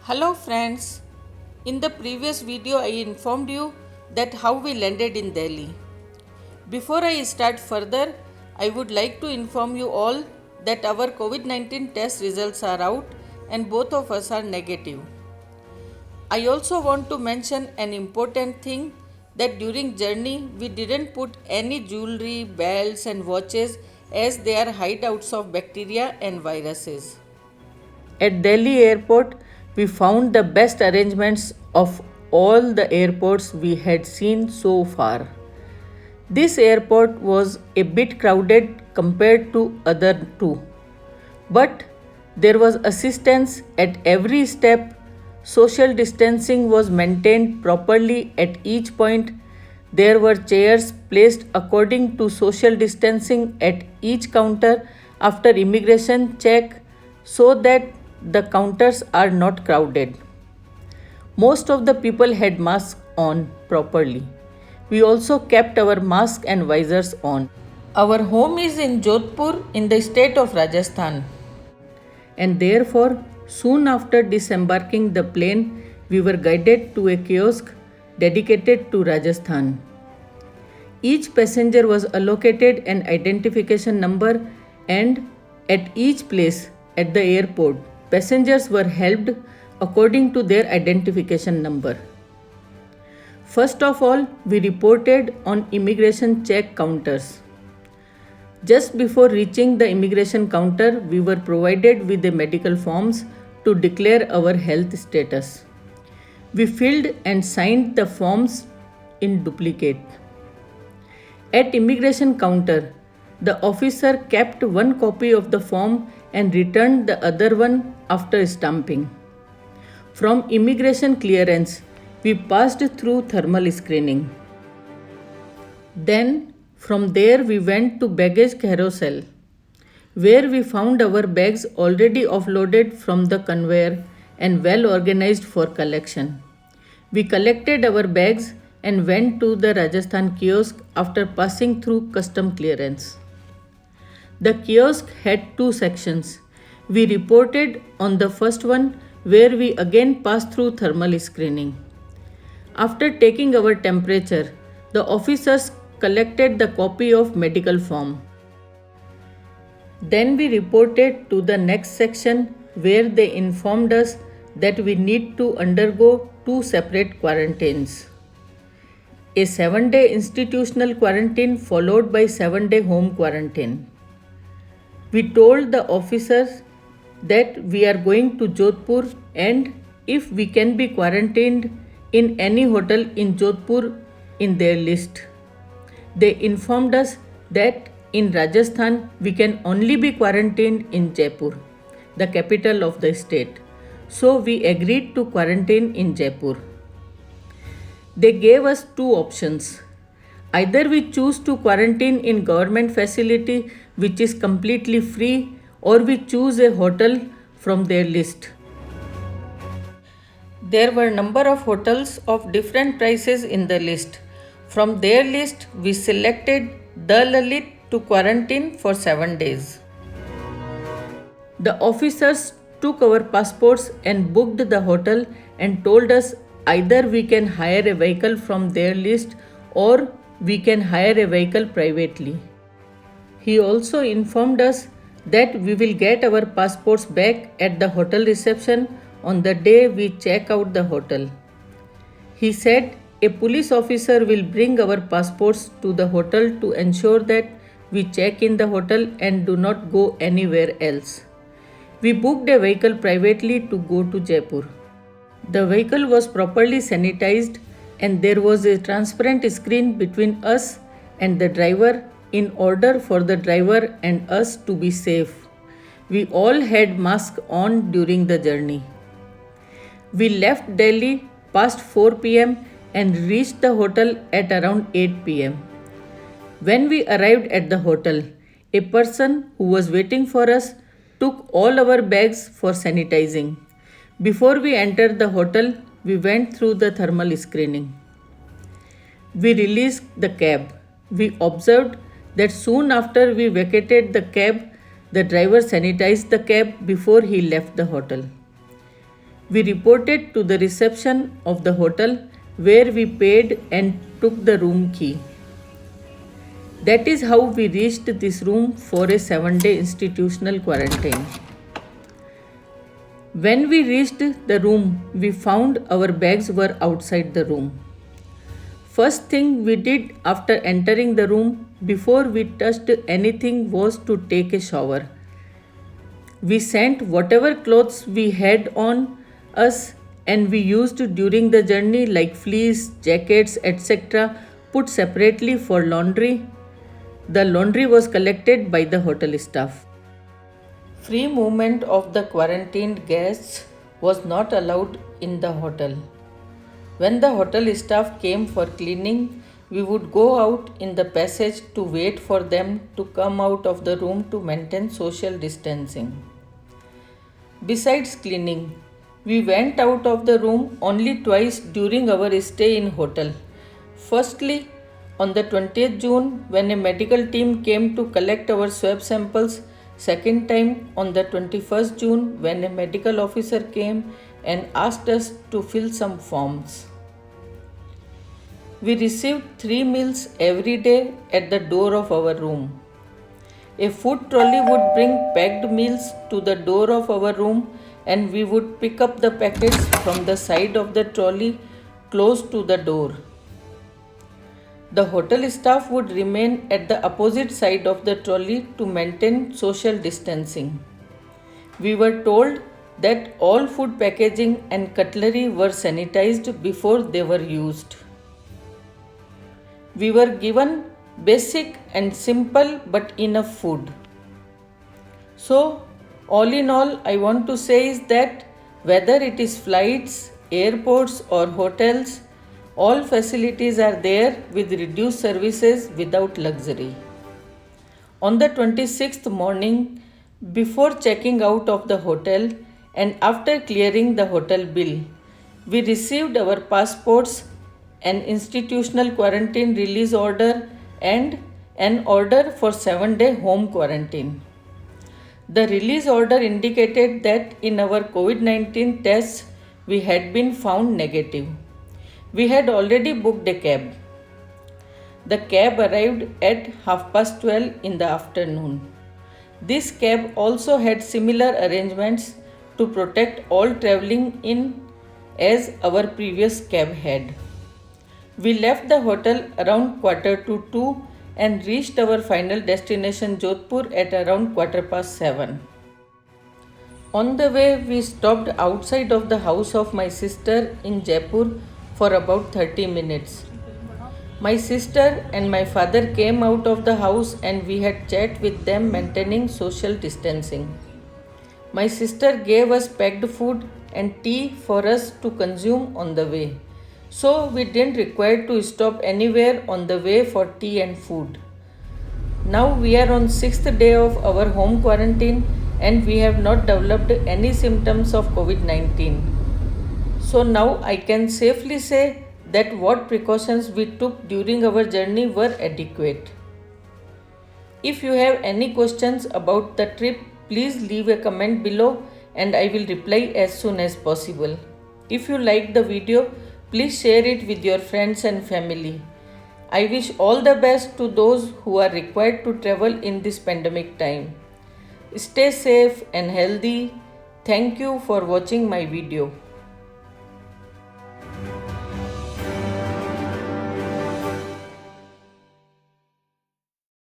Hello friends, in the previous video I informed you that how we landed in Delhi. Before I start further, I would like to inform you all that our COVID-19 test results are out and both of us are negative. I also want to mention an important thing that during journey we didn't put any jewelry, belts and watches as they are hideouts of bacteria and viruses. At Delhi airport, we found the best arrangements of all the airports we had seen so far. This airport was a bit crowded compared to other two, but there was assistance at every step. Social distancing was maintained properly at each point. There were chairs placed according to social distancing at each counter after immigration check so that the counters are not crowded. Most of the people had masks on properly. We also kept our masks and visors on. Our home is in Jodhpur in the state of Rajasthan. And therefore, soon after disembarking the plane, we were guided to a kiosk dedicated to Rajasthan. Each passenger was allocated an identification number, and at each place at the airport, passengers were helped according to their identification number. First of all, we reported on immigration check counters. Just before reaching the immigration counter, we were provided with the medical forms to declare our health status. We filled and signed the forms in duplicate. At immigration counter, the officer kept one copy of the form and returned the other one after stamping. From immigration clearance, we passed through thermal screening. Then, from there we went to baggage carousel, where we found our bags already offloaded from the conveyor and well organized for collection. We collected our bags and went to the Rajasthan kiosk after passing through custom clearance. The kiosk had two sections. We reported on the first one where we again passed through thermal screening. After taking our temperature, the officers collected the copy of medical form. Then we reported to the next section where they informed us that we need to undergo two separate quarantines. A 7-day institutional quarantine followed by 7-day home quarantine. We told the officers that we are going to Jodhpur and if we can be quarantined in any hotel in Jodhpur in their list. They informed us that in Rajasthan we can only be quarantined in Jaipur, the capital of the state. So we agreed to quarantine in Jaipur. They gave us two options. Either we choose to quarantine in government facility which is completely free, or we choose a hotel from their list. There were number of hotels of different prices in the list. From their list, we selected The Lalit to quarantine for 7 days. The officers took our passports and booked the hotel and told us either we can hire a vehicle from their list or we can hire a vehicle privately. He also informed us that we will get our passports back at the hotel reception on the day we check out the hotel. He said a police officer will bring our passports to the hotel to ensure that we check in the hotel and do not go anywhere else. We booked a vehicle privately to go to Jaipur. The vehicle was properly sanitized and there was a transparent screen between us and the driver in order for the driver and us to be safe. We all had masks on during the journey. We left Delhi past 4 pm and reached the hotel at around 8 pm. When we arrived at the hotel, a person who was waiting for us took all our bags for sanitizing. Before we entered the hotel, we went through the thermal screening. We released the cab. We observed that soon after we vacated the cab, the driver sanitized the cab before he left the hotel. We reported to the reception of the hotel where we paid and took the room key. That is how we reached this room for a 7-day institutional quarantine. When we reached the room, we found our bags were outside the room. First thing we did after entering the room before we touched anything was to take a shower. We sent whatever clothes we had on us and we used during the journey like fleece, jackets, etc. put separately for laundry. The laundry was collected by the hotel staff. Free movement of the quarantined guests was not allowed in the hotel. When the hotel staff came for cleaning, we would go out in the passage to wait for them to come out of the room to maintain social distancing. Besides cleaning, we went out of the room only twice during our stay in hotel. Firstly, on the 20th June when a medical team came to collect our swab samples. Second time on the 21st June when a medical officer came and asked us to fill some forms. We received 3 meals every day at the door of our room. A food trolley would bring packed meals to the door of our room and we would pick up the packets from the side of the trolley close to the door. The hotel staff would remain at the opposite side of the trolley to maintain social distancing. We were told that all food packaging and cutlery were sanitized before they were used. We were given basic and simple but enough food. So, all in all, I want to say is that whether it is flights, airports or hotels, all facilities are there with reduced services without luxury. On the 26th morning, before checking out of the hotel and after clearing the hotel bill, we received our passports, an institutional quarantine release order and an order for 7-day home quarantine. The release order indicated that in our COVID-19 tests, we had been found negative. We had already booked a cab. The cab arrived at 12:30 in the afternoon. This cab also had similar arrangements to protect all traveling in as our previous cab had. We left the hotel around 1:45 and reached our final destination Jodhpur at around 7:15. On the way, we stopped outside of the house of my sister in Jaipur for about 30 minutes. My sister and my father came out of the house and we had chat with them maintaining social distancing. My sister gave us packed food and tea for us to consume on the way. So we didn't require to stop anywhere on the way for tea and food. Now we are on 6th day of our home quarantine and we have not developed any symptoms of COVID-19. So now I can safely say that what precautions we took during our journey were adequate. If you have any questions about the trip, please leave a comment below and I will reply as soon as possible. If you liked the video, please share it with your friends and family. I wish all the best to those who are required to travel in this pandemic time. Stay safe and healthy. Thank you for watching my video.